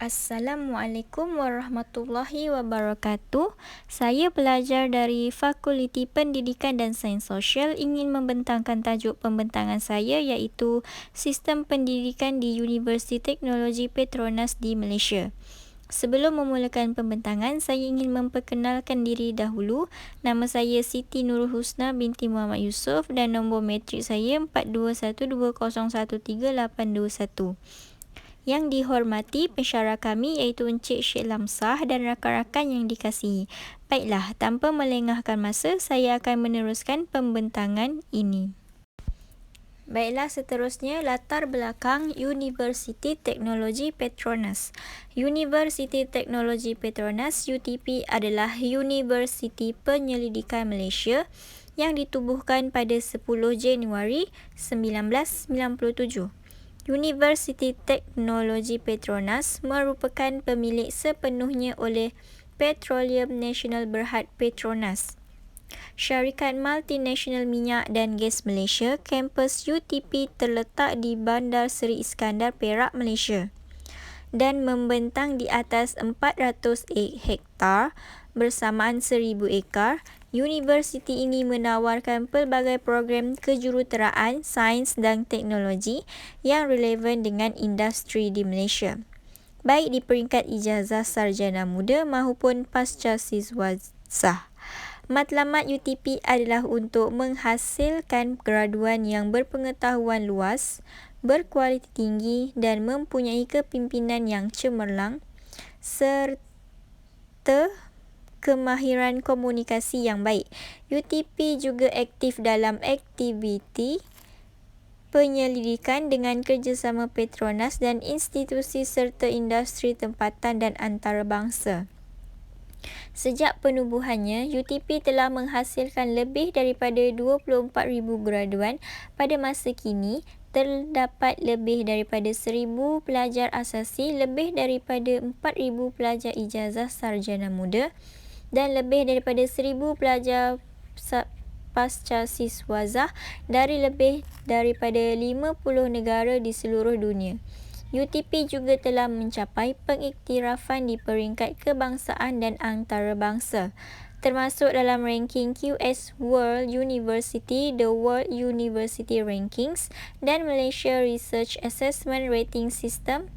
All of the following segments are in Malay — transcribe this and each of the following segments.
Assalamualaikum warahmatullahi wabarakatuh. Saya pelajar dari Fakulti Pendidikan dan Sains Sosial ingin membentangkan tajuk pembentangan saya iaitu Sistem Pendidikan di Universiti Teknologi Petronas di Malaysia. Sebelum memulakan pembentangan, saya ingin memperkenalkan diri dahulu. Nama saya Siti Nurul Husna binti Muhammad Yusof dan nombor matrik saya 4212013821. Yang dihormati pensyarah kami iaitu Encik Syed Lamsah dan rakan-rakan yang dikasihi. Baiklah, tanpa melengahkan masa, saya akan meneruskan pembentangan ini. Baiklah, seterusnya latar belakang Universiti Teknologi Petronas. Universiti Teknologi Petronas UTP adalah Universiti Penyelidikan Malaysia yang ditubuhkan pada 10 Januari 1997. Universiti Teknologi Petronas merupakan pemilik sepenuhnya oleh Petroleum Nasional Berhad Petronas, syarikat multinasional minyak dan gas Malaysia. Kampus UTP terletak di Bandar Seri Iskandar, Perak, Malaysia dan membentang di atas 400 hektar bersamaan 1000 ekar. Universiti ini menawarkan pelbagai program kejuruteraan, sains dan teknologi yang relevan dengan industri di Malaysia, baik di peringkat ijazah sarjana muda maupun pasca siswa sah. Matlamat UTP adalah untuk menghasilkan graduan yang berpengetahuan luas, berkualiti tinggi dan mempunyai kepimpinan yang cemerlang serta kemahiran komunikasi yang baik. UTP juga aktif dalam aktiviti penyelidikan dengan kerjasama Petronas dan institusi serta industri tempatan dan antarabangsa. Sejak penubuhannya, UTP telah menghasilkan lebih daripada 24,000 graduan. Pada masa kini, terdapat lebih daripada 1,000 pelajar asasi, lebih daripada 4,000 pelajar ijazah sarjana muda dan lebih daripada 1,000 pelajar pasca siswa sah dari lebih daripada 50 negara di seluruh dunia. UTP juga telah mencapai pengiktirafan di peringkat kebangsaan dan antarabangsa, termasuk dalam ranking QS World University, The World University Rankings dan Malaysia Research Assessment Rating System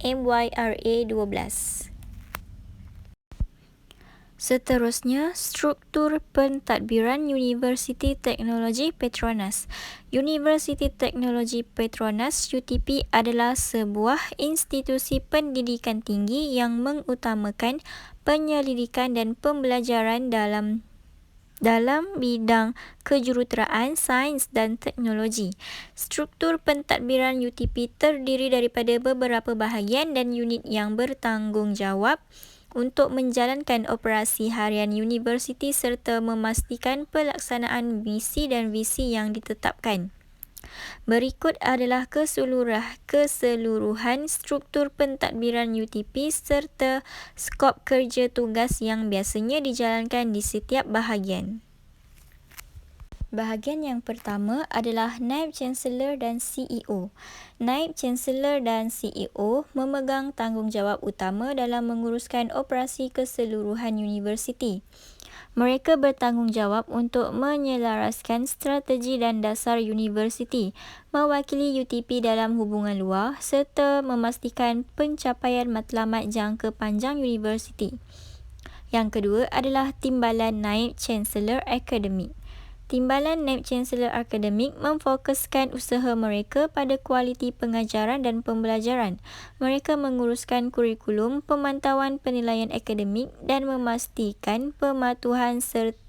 MYRA 12. Seterusnya, struktur pentadbiran Universiti Teknologi Petronas. Universiti Teknologi Petronas UTP adalah sebuah institusi pendidikan tinggi yang mengutamakan penyelidikan dan pembelajaran dalam bidang kejuruteraan, sains dan teknologi. Struktur pentadbiran UTP terdiri daripada beberapa bahagian dan unit yang bertanggungjawab untuk menjalankan operasi harian universiti serta memastikan pelaksanaan misi dan visi yang ditetapkan. Berikut adalah keseluruhan struktur pentadbiran UTP serta skop kerja tugas yang biasanya dijalankan di setiap bahagian. Bahagian yang pertama adalah Naib Chancellor dan CEO. Naib Chancellor dan CEO memegang tanggungjawab utama dalam menguruskan operasi keseluruhan universiti. Mereka bertanggungjawab untuk menyelaraskan strategi dan dasar universiti, mewakili UTP dalam hubungan luar serta memastikan pencapaian matlamat jangka panjang universiti. Yang kedua adalah Timbalan Naib Chancellor Akademik. Timbalan Naib Chancellor Akademik memfokuskan usaha mereka pada kualiti pengajaran dan pembelajaran. Mereka menguruskan kurikulum, pemantauan penilaian akademik dan memastikan pematuhan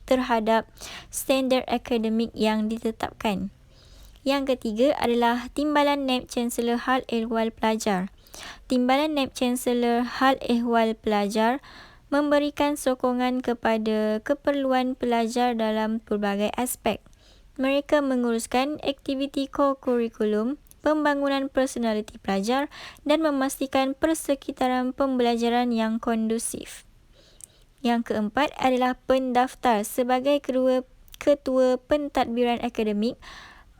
terhadap standard akademik yang ditetapkan. Yang ketiga adalah Timbalan Naib Chancellor Hal Ehwal Pelajar. Timbalan Naib Chancellor Hal Ehwal Pelajar memberikan sokongan kepada keperluan pelajar dalam pelbagai aspek. Mereka menguruskan aktiviti core kurikulum, pembangunan personaliti pelajar dan memastikan persekitaran pembelajaran yang kondusif. Yang keempat adalah pendaftar. Sebagai ketua pentadbiran akademik,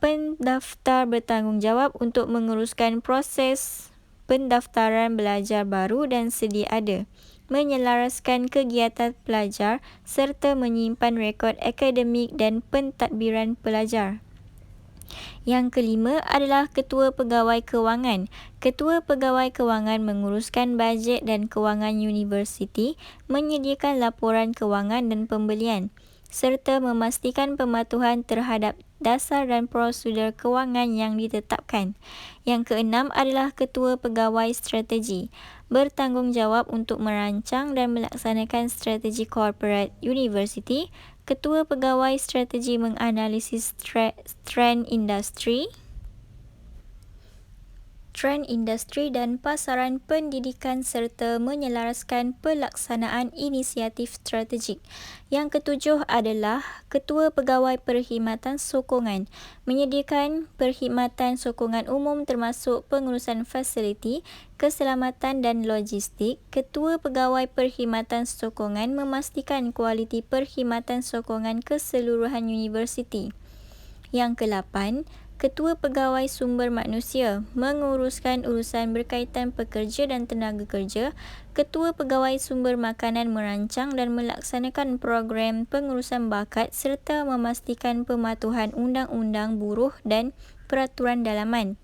pendaftar bertanggungjawab untuk menguruskan proses pendaftaran belajar baru dan sedia ada, menyelaraskan kegiatan pelajar serta menyimpan rekod akademik dan pentadbiran pelajar. Yang kelima adalah Ketua Pegawai Kewangan. Ketua Pegawai Kewangan menguruskan bajet dan kewangan universiti, menyediakan laporan kewangan dan pembelian, serta memastikan pematuhan terhadap dasar dan prosedur kewangan yang ditetapkan. Yang keenam adalah Ketua Pegawai Strategi, bertanggungjawab untuk merancang dan melaksanakan strategi korporat universiti. Ketua Pegawai Strategi menganalisis trend industri dan pasaran pendidikan serta menyelaraskan pelaksanaan inisiatif strategik. Yang ketujuh adalah Ketua Pegawai Perkhidmatan Sokongan, menyediakan perkhidmatan sokongan umum termasuk pengurusan fasiliti, keselamatan dan logistik. Ketua Pegawai Perkhidmatan Sokongan memastikan kualiti perkhidmatan sokongan keseluruhan universiti. Yang ke-8, Ketua Pegawai Sumber Manusia, menguruskan urusan berkaitan pekerja dan tenaga kerja. Ketua Pegawai Sumber Makanan merancang dan melaksanakan program pengurusan bakat serta memastikan pematuhan undang-undang buruh dan peraturan dalaman.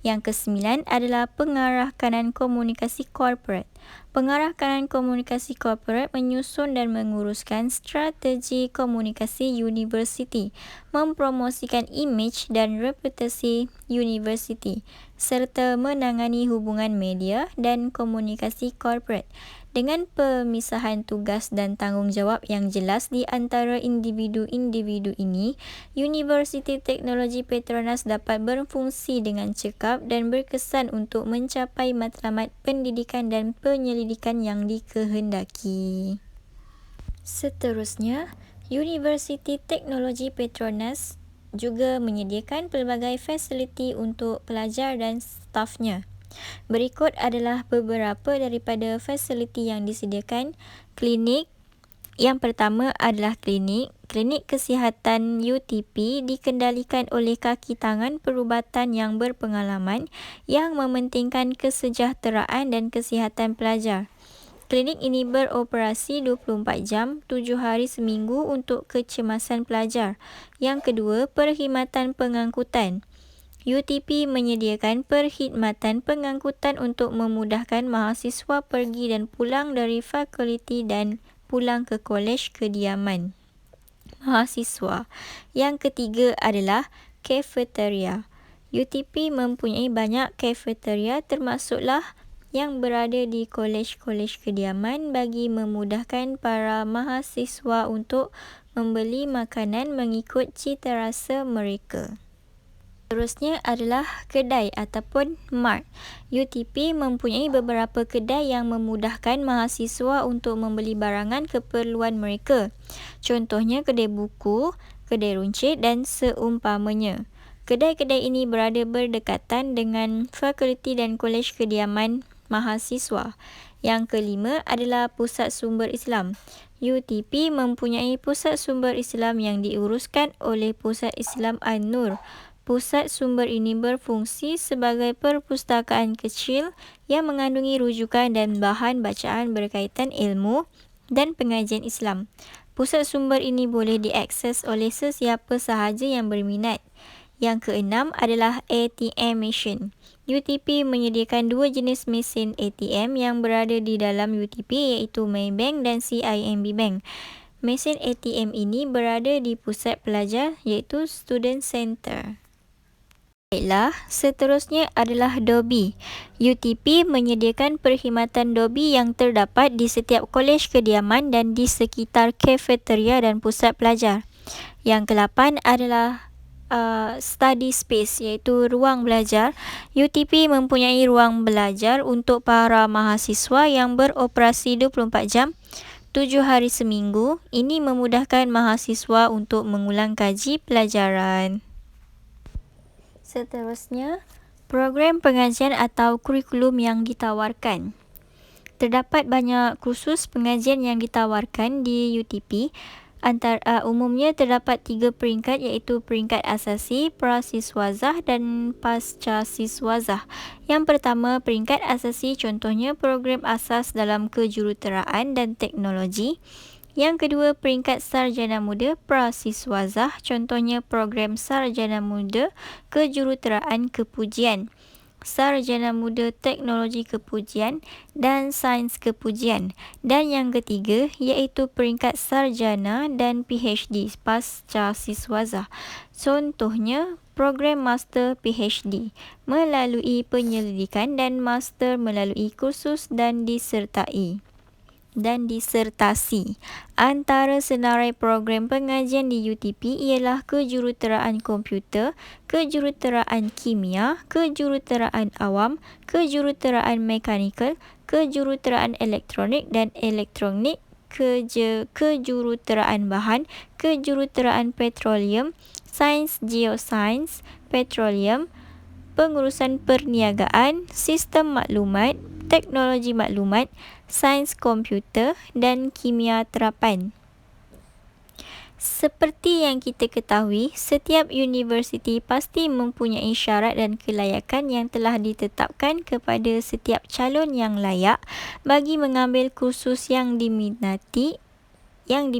Yang ke-9 adalah Pengarah Kanan Komunikasi Korporat. Pengarah Kanan Komunikasi Korporat menyusun dan menguruskan strategi komunikasi universiti, mempromosikan imej dan reputasi universiti, serta menangani hubungan media dan komunikasi korporat. Dengan pemisahan tugas dan tanggungjawab yang jelas di antara individu-individu ini, Universiti Teknologi Petronas dapat berfungsi dengan cekap dan berkesan untuk mencapai matlamat pendidikan dan penyelidikan yang dikehendaki. Seterusnya, Universiti Teknologi Petronas juga menyediakan pelbagai fasiliti untuk pelajar dan stafnya. Berikut adalah beberapa daripada fasiliti yang disediakan. Klinik. Yang pertama adalah klinik. Klinik Kesihatan UTP dikendalikan oleh kaki tangan perubatan yang berpengalaman yang mementingkan kesejahteraan dan kesihatan pelajar. Klinik ini beroperasi 24 jam, 7 hari seminggu untuk kecemasan pelajar. Yang kedua, perkhidmatan pengangkutan. UTP menyediakan perkhidmatan pengangkutan untuk memudahkan mahasiswa pergi dan pulang dari fakulti dan pulang ke kolej kediaman mahasiswa. Yang ketiga adalah kafeteria. UTP mempunyai banyak kafeteria termasuklah yang berada di kolej-kolej kediaman bagi memudahkan para mahasiswa untuk membeli makanan mengikut citarasa mereka. Seterusnya adalah kedai ataupun mart. UTP mempunyai beberapa kedai yang memudahkan mahasiswa untuk membeli barangan keperluan mereka. Contohnya kedai buku, kedai runcit dan seumpamanya. Kedai-kedai ini berada berdekatan dengan fakulti dan kolej kediaman mahasiswa. Yang kelima adalah Pusat Sumber Islam. UTP mempunyai Pusat Sumber Islam yang diuruskan oleh Pusat Islam An-Nur. Pusat sumber ini berfungsi sebagai perpustakaan kecil yang mengandungi rujukan dan bahan bacaan berkaitan ilmu dan pengajian Islam. Pusat sumber ini boleh diakses oleh sesiapa sahaja yang berminat. Yang keenam adalah ATM machine. UTP menyediakan dua jenis mesin ATM yang berada di dalam UTP iaitu Maybank dan CIMB Bank. Mesin ATM ini berada di pusat pelajar iaitu Student Center. Baiklah, seterusnya adalah Dobi. UTP menyediakan perkhidmatan Dobi yang terdapat di setiap kolej kediaman dan di sekitar kafeteria dan pusat pelajar. Yang ke-8 adalah study space iaitu ruang belajar. UTP mempunyai ruang belajar untuk para mahasiswa yang beroperasi 24 jam, 7 hari seminggu. Ini memudahkan mahasiswa untuk mengulang kaji pelajaran. Seterusnya, program pengajian atau kurikulum yang ditawarkan. Terdapat banyak kursus pengajian yang ditawarkan di UTP. Umumnya terdapat 3 peringkat iaitu peringkat asasi, prasiswazah dan pascasiswazah. Yang pertama, peringkat asasi contohnya program asas dalam kejuruteraan dan teknologi. Yang kedua, peringkat sarjana muda prasiswazah contohnya program sarjana muda kejuruteraan kepujian, sarjana muda teknologi kepujian dan sains kepujian. Dan yang ketiga iaitu peringkat sarjana dan PhD pascasiswazah. Contohnya program master PhD melalui penyelidikan dan master melalui kursus dan disertasi. Antara senarai program pengajian di UTP ialah kejuruteraan komputer, kejuruteraan kimia, kejuruteraan awam, kejuruteraan mekanikal, kejuruteraan elektronik dan elektronik, kejuruteraan bahan, kejuruteraan petroleum, sains geosains, petroleum, pengurusan perniagaan, sistem maklumat, teknologi maklumat, sains komputer dan kimia terapan. Seperti yang kita ketahui, setiap universiti pasti mempunyai syarat dan kelayakan yang telah ditetapkan kepada setiap calon yang layak bagi mengambil kursus yang diminati yang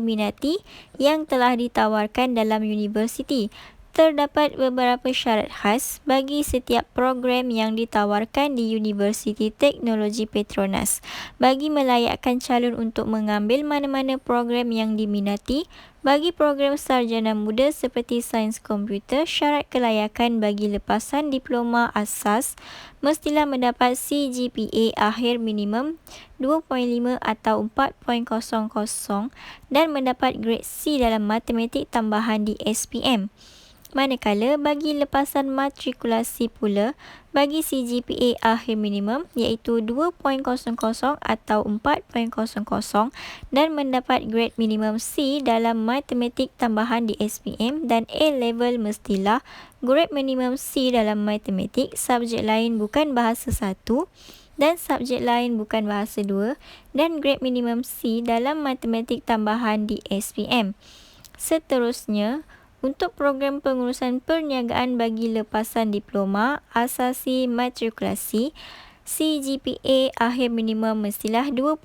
telah ditawarkan dalam universiti. Terdapat beberapa syarat khas bagi setiap program yang ditawarkan di Universiti Teknologi Petronas bagi melayakkan calon untuk mengambil mana-mana program yang diminati. Bagi program sarjana muda seperti sains komputer, syarat kelayakan bagi lepasan diploma asas mestilah mendapat CGPA akhir minimum 2.5 atau 4.00 dan mendapat grade C dalam matematik tambahan di SPM. Manakala bagi lepasan matrikulasi pula, bagi CGPA akhir minimum iaitu 2.00 atau 4.00 dan mendapat grade minimum C dalam matematik tambahan di SPM dan A-level mestilah grade minimum C dalam matematik, subjek lain bukan bahasa 1 dan subjek lain bukan bahasa 2 dan grade minimum C dalam matematik tambahan di SPM. Seterusnya, untuk program pengurusan perniagaan bagi lepasan diploma asasi matrikulasi, CGPA akhir minimum mestilah 2.00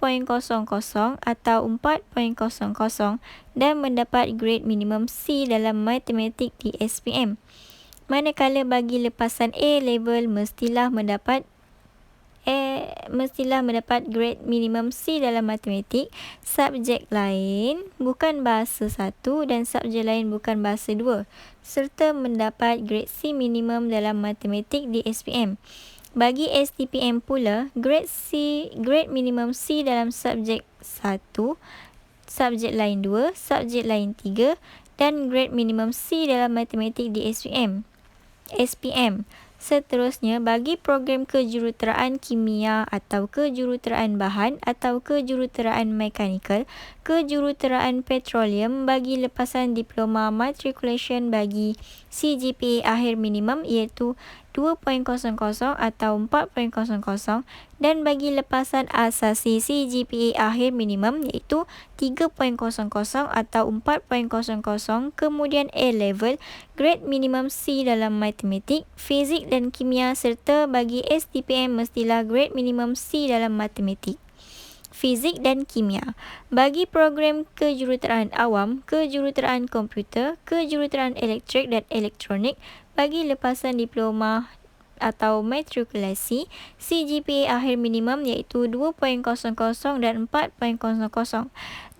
atau 4.00 dan mendapat grade minimum C dalam matematik di SPM. Manakala bagi lepasan A-level mestilah mendapat grade minimum C dalam matematik, subjek lain bukan bahasa 1 dan subjek lain bukan bahasa 2 serta mendapat grade C minimum dalam matematik di SPM. Bagi STPM pula, grade minimum C dalam subjek 1, subjek lain 2, subjek lain 3 dan grade minimum C dalam matematik di SPM. Seterusnya, bagi program kejuruteraan kimia atau kejuruteraan bahan atau kejuruteraan mekanikal, kejuruteraan petroleum bagi lepasan diploma matriculation bagi CGPA akhir minimum iaitu 2.00 atau 4.00 dan bagi lepasan asasi CGPA akhir minimum iaitu 3.00 atau 4.00, kemudian A-level, grade minimum C dalam matematik, fizik dan kimia serta bagi STPM mestilah grade minimum C dalam matematik, fizik dan kimia. Bagi program kejuruteraan awam, kejuruteraan komputer, kejuruteraan elektrik dan elektronik bagi lepasan diploma atau matrikulasi, CGPA akhir minimum iaitu 2.00 dan 4.00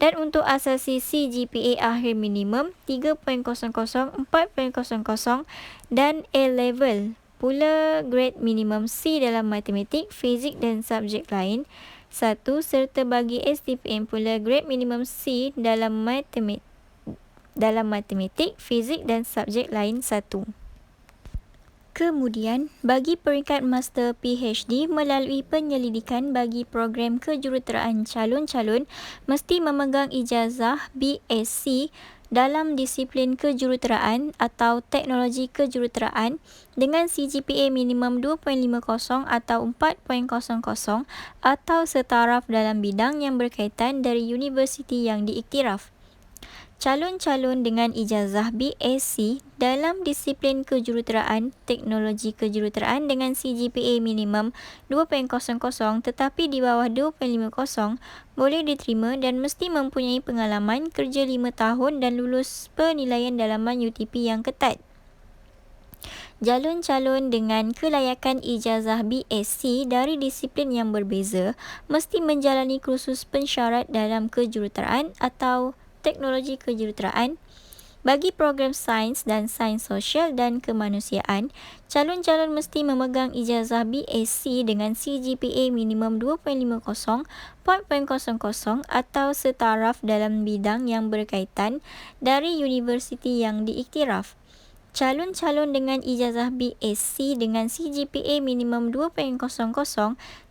dan untuk asasi CGPA akhir minimum 3.00, 4.00 dan A-level pula grade minimum C dalam matematik, fizik dan subjek lain 1 serta bagi STPM pula grade minimum C dalam matematik, fizik dan subjek lain 1. Kemudian, bagi peringkat Master PhD melalui penyelidikan bagi program kejuruteraan calon-calon mesti memegang ijazah BSc dalam disiplin kejuruteraan atau teknologi kejuruteraan dengan CGPA minimum 2.50 atau 4.00 atau setaraf dalam bidang yang berkaitan dari universiti yang diiktiraf. Calon-calon dengan ijazah BSc dalam disiplin kejuruteraan teknologi kejuruteraan dengan CGPA minimum 2.00 tetapi di bawah 2.50 boleh diterima dan mesti mempunyai pengalaman kerja 5 tahun dan lulus penilaian dalaman UTP yang ketat. Calon-calon dengan kelayakan ijazah BSc dari disiplin yang berbeza mesti menjalani kursus pensyarat dalam kejuruteraan atau teknologi kejuruteraan. Bagi program sains dan sains sosial dan kemanusiaan, calon-calon mesti memegang ijazah BSc dengan CGPA minimum 2.50, 4.00 atau setaraf dalam bidang yang berkaitan dari universiti yang diiktiraf. Calon-calon dengan ijazah BSc dengan CGPA minimum 2.00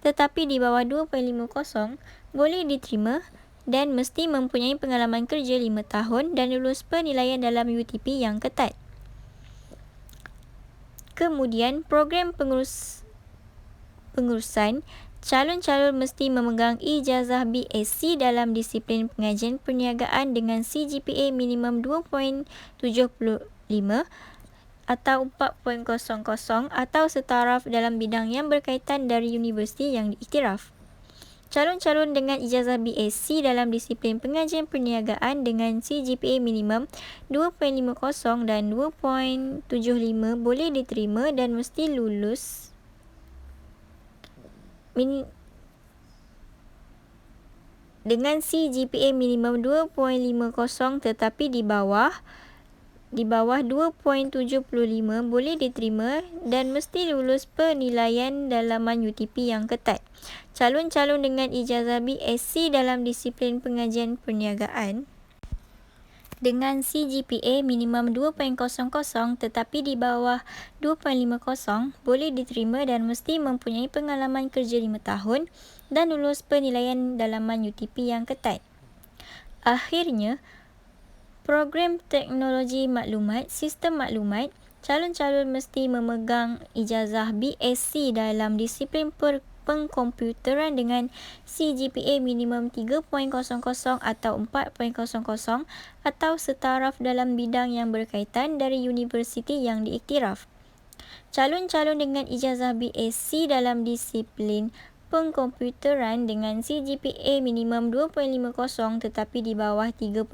tetapi di bawah 2.50 boleh diterima dan mesti mempunyai pengalaman kerja 5 tahun dan lulus penilaian dalam UTP yang ketat. Kemudian, program pengurusan, calon-calon mesti memegang ijazah BSc dalam disiplin pengajian perniagaan dengan CGPA minimum 2.75 atau 4.00 atau setaraf dalam bidang yang berkaitan dari universiti yang diiktiraf. Calon-calon dengan ijazah BSc dalam disiplin pengajian perniagaan dengan CGPA minimum 2.50 dan 2.75 boleh diterima dan mesti lulus dengan CGPA minimum 2.50 tetapi di bawah 2.75 boleh diterima dan mesti lulus penilaian dalaman UTP yang ketat. Calon-calon dengan ijazah BSc dalam disiplin pengajian perniagaan dengan CGPA minimum 2.00 tetapi di bawah 2.50 boleh diterima dan mesti mempunyai pengalaman kerja 5 tahun dan lulus penilaian dalaman UTP yang ketat. Akhirnya, program teknologi maklumat, sistem maklumat, calon-calon mesti memegang ijazah BSc dalam disiplin pengkomputeran dengan CGPA minimum 3.00 atau 4.00 atau setaraf dalam bidang yang berkaitan dari universiti yang diiktiraf. Calon-calon dengan ijazah BSc dalam disiplin pengkomputeran dengan CGPA minimum 2.50 tetapi di bawah 3.00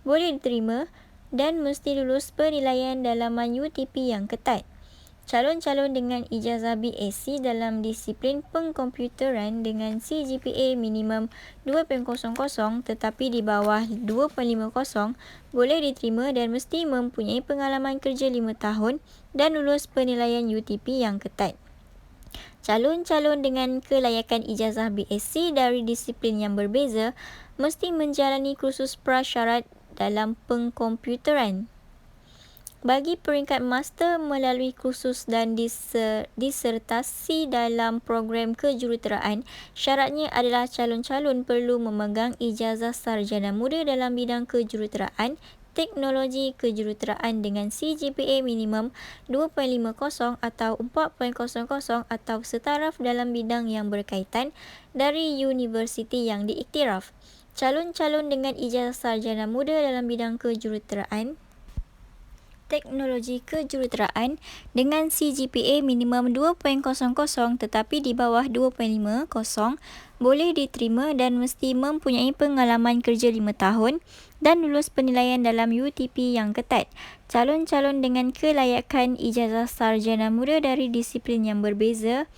boleh diterima dan mesti lulus penilaian dalaman UTP yang ketat. Calon-calon dengan ijazah BSc dalam disiplin pengkomputeran dengan CGPA minimum 2.00 tetapi di bawah 2.50 boleh diterima dan mesti mempunyai pengalaman kerja 5 tahun dan lulus penilaian UTP yang ketat. Calon-calon dengan kelayakan ijazah BSc dari disiplin yang berbeza mesti menjalani kursus prasyarat dalam pengkomputeran. Bagi peringkat master melalui kursus dan disertasi dalam program kejuruteraan, syaratnya adalah calon-calon perlu memegang ijazah sarjana muda dalam bidang kejuruteraan teknologi kejuruteraan dengan CGPA minimum 2.50 atau 4.00 atau setaraf dalam bidang yang berkaitan dari universiti yang diiktiraf. Calon-calon dengan ijazah sarjana muda dalam bidang kejuruteraan teknologi kejuruteraan dengan CGPA minimum 2.00 tetapi di bawah 2.50 boleh diterima dan mesti mempunyai pengalaman kerja 5 tahun dan lulus penilaian dalam UTP yang ketat. Calon-calon dengan kelayakan ijazah sarjana muda dari disiplin yang berbeza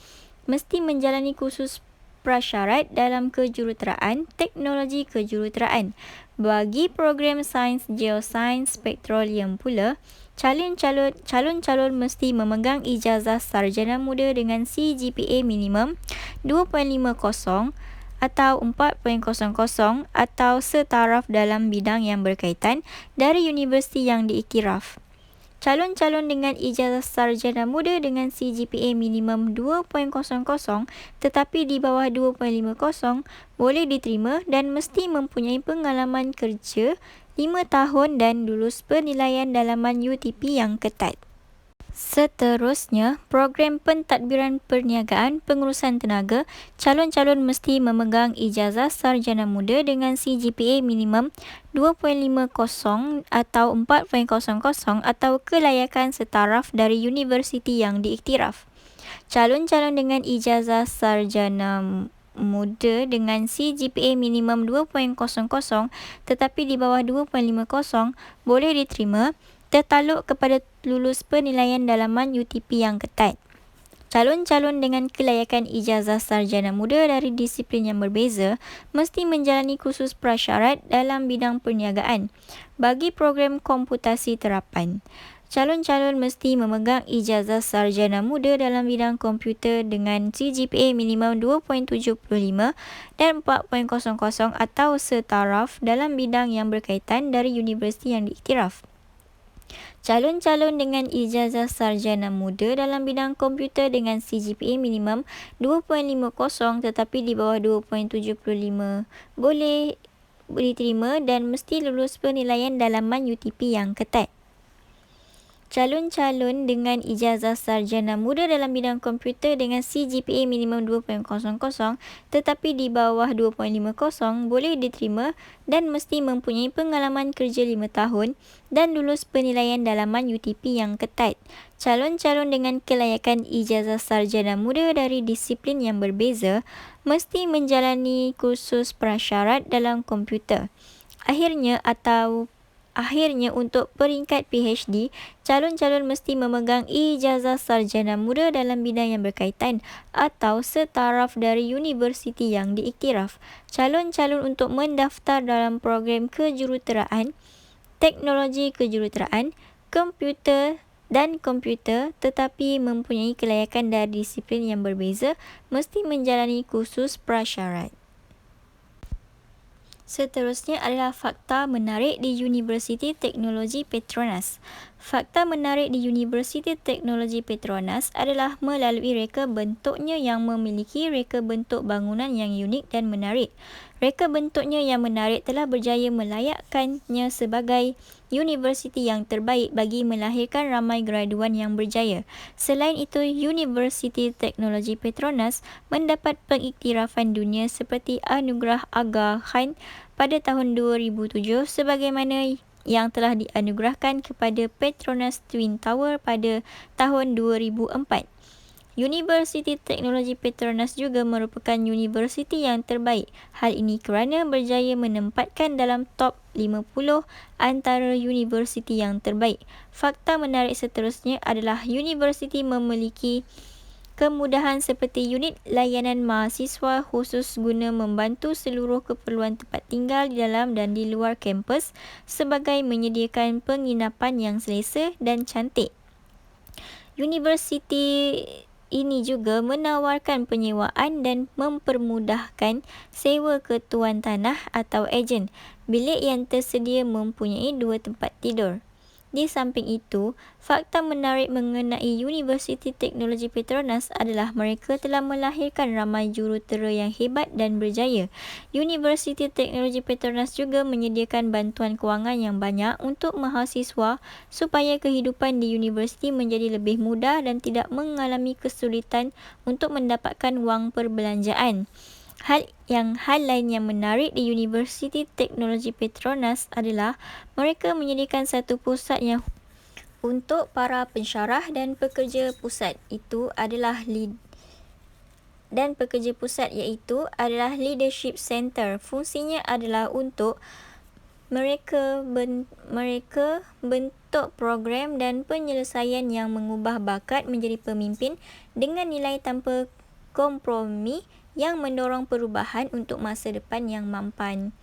mesti menjalani kursus prasyarat dalam kejuruteraan teknologi kejuruteraan. Bagi program sains geosains petroleum pula, calon-calon mesti memegang ijazah sarjana muda dengan CGPA minimum 2.50 atau 4.00 atau setaraf dalam bidang yang berkaitan dari universiti yang diiktiraf. Calon-calon dengan ijazah sarjana muda dengan CGPA minimum 2.00 tetapi di bawah 2.50 boleh diterima dan mesti mempunyai pengalaman kerja 5 tahun dan lulus penilaian dalaman UTP yang ketat. Seterusnya, program pentadbiran perniagaan pengurusan tenaga, calon-calon mesti memegang ijazah sarjana muda dengan CGPA minimum 2.50 atau 4.00 atau kelayakan setaraf dari universiti yang diiktiraf. Calon-calon dengan ijazah sarjana muda dengan CGPA minimum 2.00 tetapi di bawah 2.50 boleh diterima tertakluk kepada lulus penilaian dalaman UTP yang ketat. Calon-calon dengan kelayakan ijazah sarjana muda dari disiplin yang berbeza mesti menjalani kursus prasyarat dalam bidang perniagaan bagi program komputasi terapan. Calon-calon mesti memegang ijazah sarjana muda dalam bidang komputer dengan CGPA minimum 2.75 dan 4.00 atau setaraf dalam bidang yang berkaitan dari universiti yang diiktiraf. Calon-calon dengan ijazah sarjana muda dalam bidang komputer dengan CGPA minimum 2.50 tetapi di bawah 2.75 boleh diterima dan mesti lulus penilaian dalaman UTP yang ketat. Calon-calon dengan ijazah sarjana muda dalam bidang komputer dengan CGPA minimum 2.00 tetapi di bawah 2.50 boleh diterima dan mesti mempunyai pengalaman kerja 5 tahun dan lulus penilaian dalaman UTP yang ketat. Calon-calon dengan kelayakan ijazah sarjana muda dari disiplin yang berbeza mesti menjalani kursus prasyarat dalam komputer. Akhirnya untuk peringkat PhD, calon-calon mesti memegang ijazah sarjana muda dalam bidang yang berkaitan atau setaraf dari universiti yang diiktiraf. Calon-calon untuk mendaftar dalam program kejuruteraan, teknologi kejuruteraan, komputer tetapi mempunyai kelayakan dari disiplin yang berbeza mesti menjalani kursus prasyarat. Seterusnya adalah fakta menarik di Universiti Teknologi Petronas. Fakta menarik di Universiti Teknologi Petronas adalah melalui reka bentuknya yang memiliki reka bentuk bangunan yang unik dan menarik. Reka bentuknya yang menarik telah berjaya melayakkannya sebagai universiti yang terbaik bagi melahirkan ramai graduan yang berjaya. Selain itu, Universiti Teknologi Petronas mendapat pengiktirafan dunia seperti Anugerah Aga Khan pada tahun 2007 sebagaimana yang telah dianugerahkan kepada Petronas Twin Tower pada tahun 2004. Universiti Teknologi Petronas juga merupakan universiti yang terbaik. Hal ini kerana berjaya menempatkan dalam top 50 antara universiti yang terbaik. Fakta menarik seterusnya adalah universiti memiliki kemudahan seperti unit layanan mahasiswa khusus guna membantu seluruh keperluan tempat tinggal di dalam dan di luar kampus sebagai menyediakan penginapan yang selesa dan cantik. Universiti ini juga menawarkan penyewaan dan mempermudahkan sewa ke tuan tanah atau ejen. Bilik yang tersedia mempunyai 2 tempat tidur. Di samping itu, fakta menarik mengenai Universiti Teknologi Petronas adalah mereka telah melahirkan ramai jurutera yang hebat dan berjaya. Universiti Teknologi Petronas juga menyediakan bantuan kewangan yang banyak untuk mahasiswa supaya kehidupan di universiti menjadi lebih mudah dan tidak mengalami kesulitan untuk mendapatkan wang perbelanjaan. Hal lain yang menarik di Universiti Teknologi Petronas adalah mereka menyediakan satu pusat yang untuk para pensyarah dan pekerja pusat iaitu adalah Leadership Center. Fungsinya adalah untuk mereka bentuk program dan penyelesaian yang mengubah bakat menjadi pemimpin dengan nilai tanpa kompromi yang mendorong perubahan untuk masa depan yang mampan.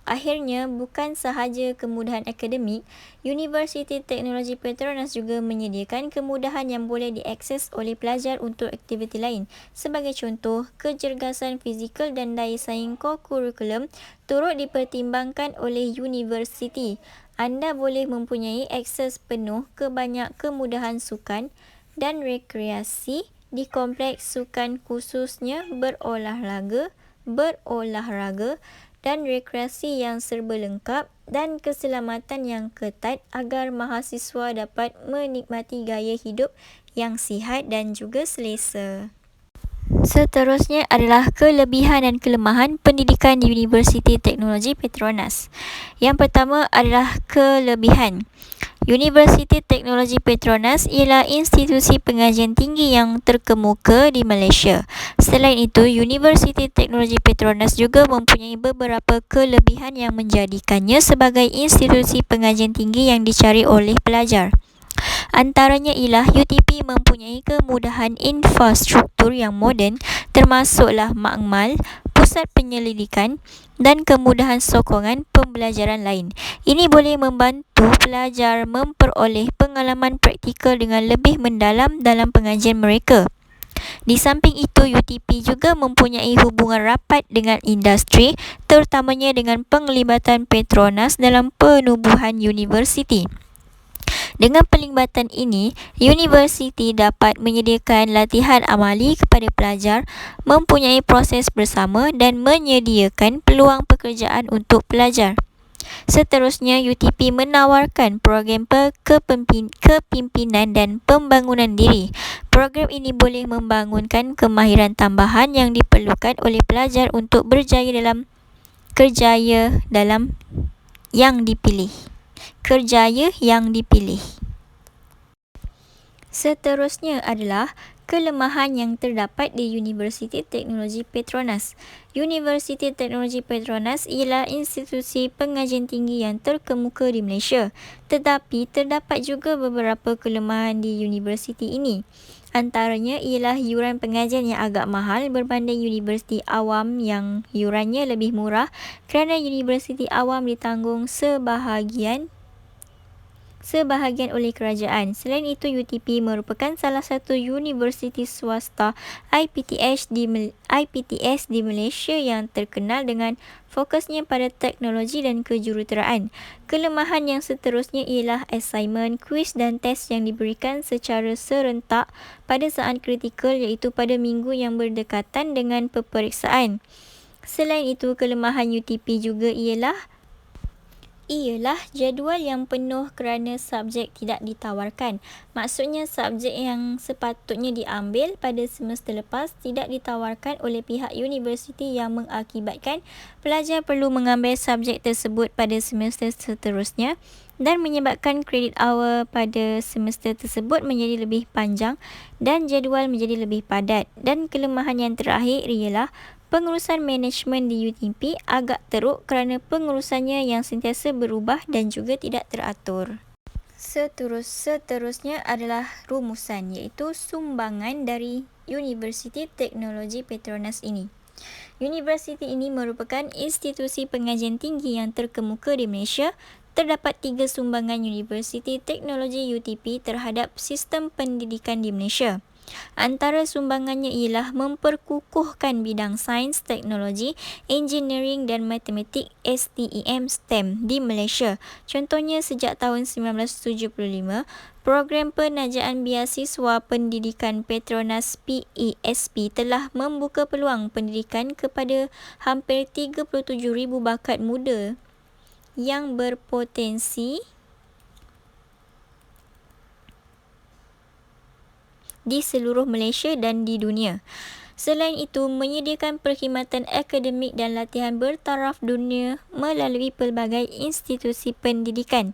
Akhirnya, bukan sahaja kemudahan akademik, Universiti Teknologi Petronas juga menyediakan kemudahan yang boleh diakses oleh pelajar untuk aktiviti lain. Sebagai contoh, kecergasan fizikal dan daya saing kokurikulum turut dipertimbangkan oleh universiti. Anda boleh mempunyai akses penuh ke banyak kemudahan sukan dan rekreasi di kompleks sukan khususnya berolahraga dan rekreasi yang serba lengkap dan keselamatan yang ketat agar mahasiswa dapat menikmati gaya hidup yang sihat dan juga selesa. Seterusnya adalah kelebihan dan kelemahan pendidikan di Universiti Teknologi Petronas. Yang pertama adalah kelebihan. Universiti Teknologi Petronas ialah institusi pengajian tinggi yang terkemuka di Malaysia. Selain itu, Universiti Teknologi Petronas juga mempunyai beberapa kelebihan yang menjadikannya sebagai institusi pengajian tinggi yang dicari oleh pelajar. Antaranya ialah UTP mempunyai kemudahan infrastruktur yang moden termasuklah makmal, pusat penyelidikan dan kemudahan sokongan pembelajaran lain. Ini boleh membantu pelajar memperoleh pengalaman praktikal dengan lebih mendalam dalam pengajian mereka. Di samping itu, UTP juga mempunyai hubungan rapat dengan industri, terutamanya dengan penglibatan Petronas dalam penubuhan universiti. Dengan pelibatan ini, universiti dapat menyediakan latihan amali kepada pelajar, mempunyai proses bersama dan menyediakan peluang pekerjaan untuk pelajar. Seterusnya, UTP menawarkan program kepimpinan dan pembangunan diri. Program ini boleh membangunkan kemahiran tambahan yang diperlukan oleh pelajar untuk berjaya dalam kerjaya yang dipilih. Seterusnya adalah kelemahan yang terdapat di Universiti Teknologi Petronas. Universiti Teknologi Petronas ialah institusi pengajian tinggi yang terkemuka di Malaysia, tetapi terdapat juga beberapa kelemahan di universiti ini. Antaranya ialah yuran pengajian yang agak mahal berbanding universiti awam yang yurannya lebih murah kerana universiti awam ditanggung sebahagian oleh kerajaan. Selain itu, UTP merupakan salah satu universiti swasta IPTS di Malaysia yang terkenal dengan fokusnya pada teknologi dan kejuruteraan. Kelemahan yang seterusnya ialah assignment, kuis dan test yang diberikan secara serentak pada saat kritikal iaitu pada minggu yang berdekatan dengan peperiksaan. Selain itu, kelemahan UTP juga ialah jadual yang penuh kerana subjek tidak ditawarkan. Maksudnya subjek yang sepatutnya diambil pada semester lepas tidak ditawarkan oleh pihak universiti yang mengakibatkan pelajar perlu mengambil subjek tersebut pada semester seterusnya dan menyebabkan kredit awal pada semester tersebut menjadi lebih panjang dan jadual menjadi lebih padat. Dan kelemahan yang terakhir ialah pengurusan manajemen di UTP agak teruk kerana pengurusannya yang sentiasa berubah dan juga tidak teratur. Seterusnya adalah rumusan iaitu sumbangan dari Universiti Teknologi Petronas ini. Universiti ini merupakan institusi pengajian tinggi yang terkemuka di Malaysia. Terdapat 3 sumbangan Universiti Teknologi UTP terhadap sistem pendidikan di Malaysia. Antara sumbangannya ialah memperkukuhkan bidang sains, teknologi, engineering dan matematik STEM di Malaysia. Contohnya sejak tahun 1975, program penajaan biasiswa pendidikan Petronas PESP telah membuka peluang pendidikan kepada hampir 37,000 bakat muda yang berpotensi di seluruh Malaysia dan di dunia. Selain itu, menyediakan perkhidmatan akademik dan latihan bertaraf dunia melalui pelbagai institusi pendidikan.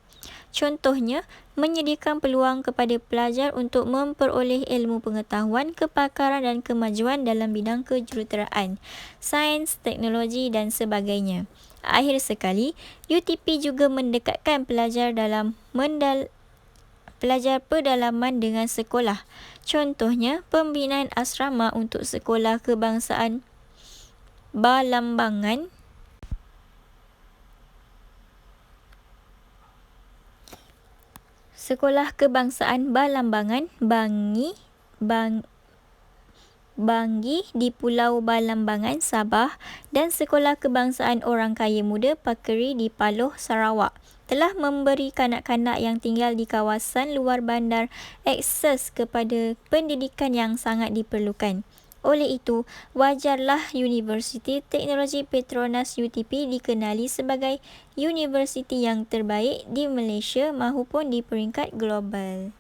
Contohnya, menyediakan peluang kepada pelajar untuk memperoleh ilmu pengetahuan, kepakaran dan kemajuan dalam bidang kejuruteraan, sains, teknologi dan sebagainya. Akhir sekali, UTP juga mendekatkan pelajar pedalaman dengan sekolah. Contohnya, pembinaan asrama untuk sekolah kebangsaan Balambangan Bangi di Pulau Balambangan, Sabah dan Sekolah Kebangsaan Orang Kaya Muda Pakeri di Paloh, Sarawak telah memberi kanak-kanak yang tinggal di kawasan luar bandar akses kepada pendidikan yang sangat diperlukan. Oleh itu, wajarlah Universiti Teknologi Petronas UTP dikenali sebagai universiti yang terbaik di Malaysia maupun di peringkat global.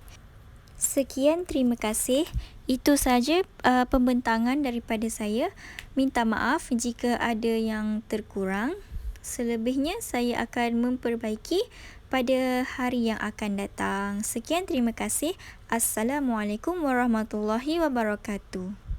Sekian, terima kasih. Itu saja pembentangan daripada saya. Minta maaf jika ada yang terkurang. Selebihnya saya akan memperbaiki pada hari yang akan datang. Sekian, terima kasih. Assalamualaikum warahmatullahi wabarakatuh.